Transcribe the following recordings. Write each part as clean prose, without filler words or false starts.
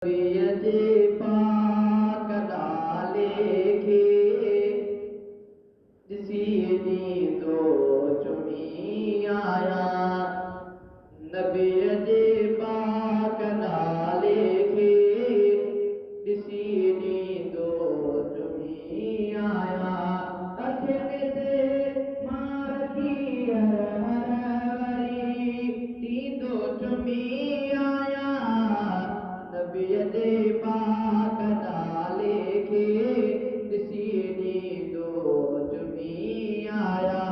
नबीअ पाक नाले खे ॾिसी नींदो चुमी आया। नबीअ जे पाक नाले खे ॾिसी नींदो चुमी आया। अखियुनि ते मां रखी वरी नींदो चुमी आया। नबीअ जे पाक नाले खे ॾिसी नींदो चुमी आया।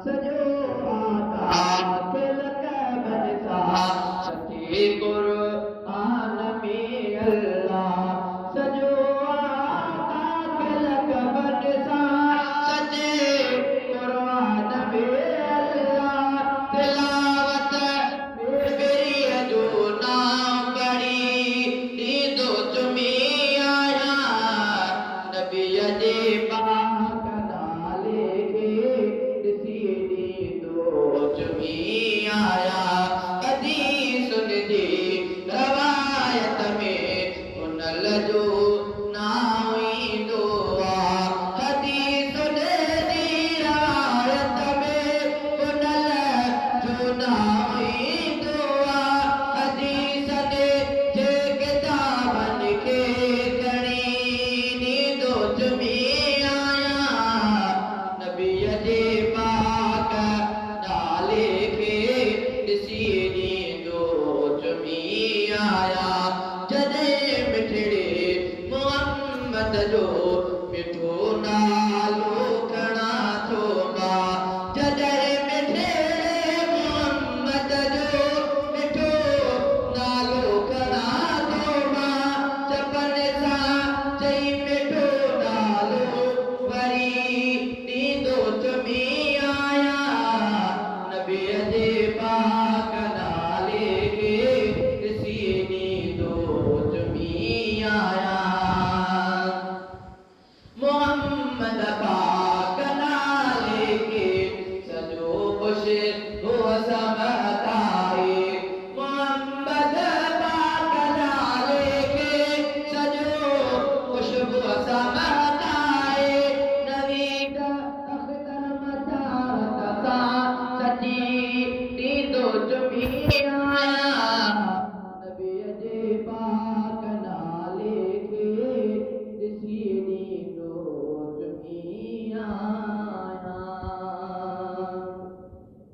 सॼो आकाश लक़बन सां सचे क़ुरआन में अल्लाह। सॼो आकाश लक़बन सां सचे क़ुरआन में अल्लाह। तिलावत बेरीअ जो नाम पढ़ी नींदो चुमी आया। नबीअ जे पाक नाले खे ॾिसी नींदो चुमी आया। हदीसुनि जी रवायत में उनल जो नाम ईंदो आहे। हदीसुनि जी रवायत में उनल जो नाम ईंदो आहे। हदीसनि जे किताबनि खे खणी नींदो चुमी आया। नबीअ जे पाक नाले खे ॾिसी नींदो चुमी आया। जॾहिं मिठड़े मोहम्मद जो मिठो नालो खणा थो मां। जॾहिं मिठड़े मोहम्मद जो मिठो नालो खणा थो मां। चपन सां चई मिठो नालो वरी नींदो चुमी आया। नबीअ जे पाक नाले खे ॾिसी नींदो चुमी आया। मोहम्मद पाक नाले खे सॼो खुश हो समझदा है। मोहम्मद पाक नाले खे सॼो खुशबू समझदा है। नवीद अख्तर मदारत सां सजी नींदो चुमी